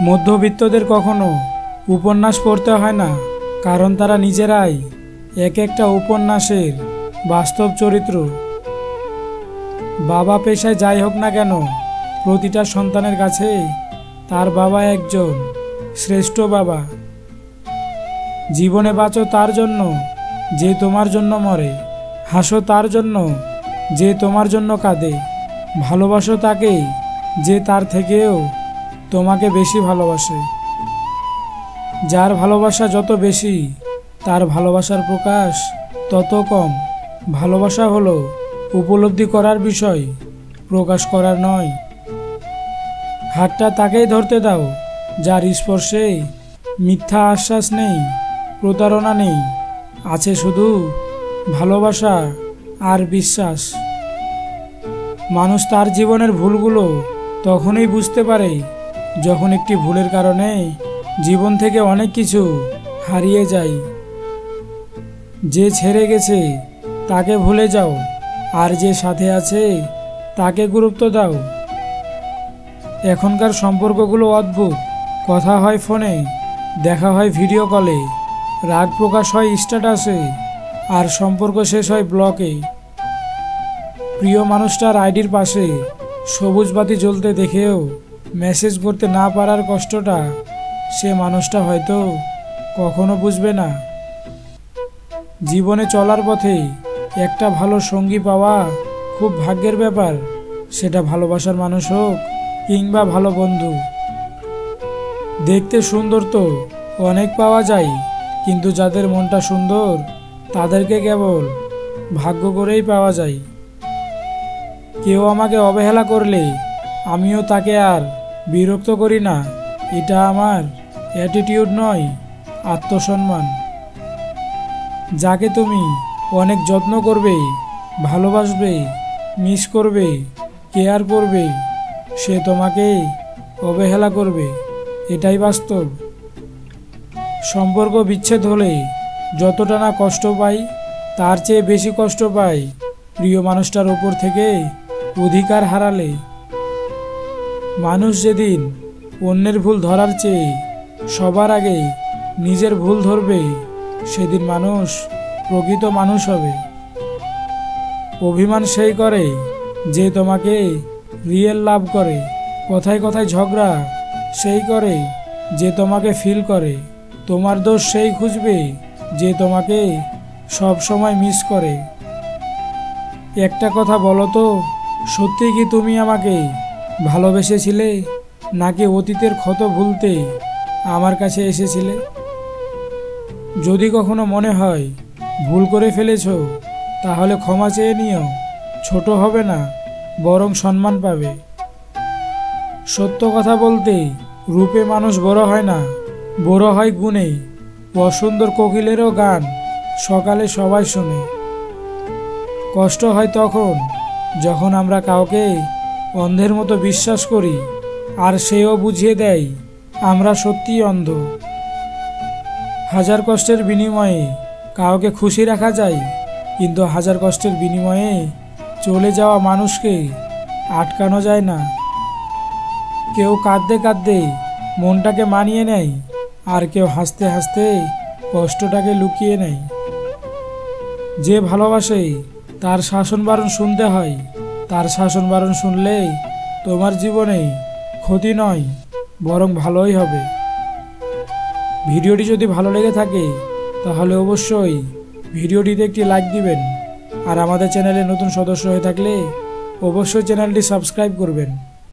মধ্যবিত্তদের কখনো উপন্যাস পড়তে হয় না, কারণ তারা নিজেরাই এক একটা উপন্যাসের বাস্তব চরিত্র। বাবা পেশায় যাই হোক না কেন, প্রতিটা সন্তানের কাছে তার বাবা একজন শ্রেষ্ঠ বাবা। জীবনে বাঁচো তার জন্য যে তোমার জন্য মরে, হাসো তার জন্য যে তোমার জন্য কাঁদে, ভালোবাসো তাকে যে তার থেকেও তোমাকে বেশি ভালোবাসে। যার ভালোবাসা যত বেশি, তার ভালোবাসার প্রকাশ তত কম। ভালোবাসা হলো উপলব্ধি করার বিষয়, প্রকাশ করার নয়। হাতটা তাকেই ধরতে দাও যার স্পর্শে মিথ্যা আশ্বাস নেই, প্রতারণা নেই, আছে শুধু ভালোবাসা আর বিশ্বাস। মানুষ তার জীবনের ভুলগুলো তখনই বুঝতে পারে যখন একটি ভুলের কারণে জীবন থেকে অনেক কিছু হারিয়ে যায়। যে ছেড়ে গেছে তাকে ভুলে যাও, আর যে সাথে আছে তাকে গুরুত্ব দাও। এখনকার সম্পর্কগুলো অদ্ভুত। কথা হয় ফোনে, দেখা হয় ভিডিও কলে, রাগ প্রকাশ হয় স্ট্যাটাসে, আর সম্পর্ক শেষ হয় ব্লকে। প্রিয় মানুষটার আইডির পাশে সবুজ বাতি জ্বলতে দেখেও মেসেজ করতে না পারার কষ্টটা সে মানুষটা হয়তো কখনো বুঝবে না। জীবনে চলার পথে একটা ভালো সঙ্গী পাওয়া খুব ভাগ্যের ব্যাপার, সেটা ভালোবাসার মানুষ হোক কিংবা ভালো বন্ধু। দেখতে সুন্দর তো অনেক পাওয়া যায়, কিন্তু যাদের মনটা সুন্দর তাদেরকে কেবল ভাগ্য করেই পাওয়া যায়। কেউ আমাকে অবহেলা করলে আমিও তাকে আর বিরক্ত করি না। এটা আমার অ্যাটিটিউড নয়, আত্মসম্মান। যাকে তুমি অনেক যত্ন করবে, ভালোবাসবে, মিস করবে, কেয়ার করবে, সে তোমাকে অবহেলা করবে, এটাই বাস্তব। সম্পর্ক বিচ্ছেদ হলে যতটা না কষ্ট পাই, তার চেয়ে বেশি কষ্ট পাই প্রিয় মানুষটার ওপর থেকে অধিকার হারালে। মানুষ যেদিন অন্যের ভুল ধরার চেয়ে সবার আগে নিজের ভুল ধরবে, সেদিন মানুষ প্রকৃত মানুষ হবে। অভিমান সেই করে যে তোমাকে রিয়েল লাভ করে। কথায় কথায় ঝগড়া সেই করে যে তোমাকে ফিল করে। তোমার দোষ সেই খুঁজবে যে তোমাকে সব সময় মিস করে। একটা কথা বলো তো, সত্যি কি তুমি আমাকে ভালোবেসেছিলে, নাকি অতীতের ক্ষত ভুলতে আমার কাছে এসেছিলে? যদি কখনো মনে হয় ভুল করে ফেলেছ, তাহলে ক্ষমা চেয়ে নিও। ছোট হবে না, বরং সম্মান পাবে। সত্য কথা বলতে রূপে মানুষ বড় হয় না, বড় হয় গুণে। অসুন্দর কোকিলেরও গান সকালে সবাই শোনে। কষ্ট হয় তখন যখন আমরা কাউকে অন্ধের মতো বিশ্বাস করি, আর সেও বুঝিয়ে দেয় আমরা সত্যিই অন্ধ। হাজার কষ্টের বিনিময়ে কাউকে খুশি রাখা যায়, কিন্তু হাজার কষ্টের বিনিময়ে চলে যাওয়া মানুষকে আটকানো যায় না। কেউ কাঁদতে কাঁদতে মনটাকে মানিয়ে নেয়, আর কেউ হাসতে হাসতে কষ্টটাকে লুকিয়ে নেয়। যে ভালোবাসে তার শাসন বারণ শুনতে হয়। তার শাসন বারণ শুনলে তোমার জীবনে ক্ষতি নয়, বরং ভালোই হবে। ভিডিওটি যদি ভালো লেগে থাকে তাহলে অবশ্যই ভিডিওটিতে একটি লাইক দিবেন, আর আমাদের চ্যানেলে নতুন সদস্য হয়ে থাকলে অবশ্যই চ্যানেলটি সাবস্ক্রাইব করবেন।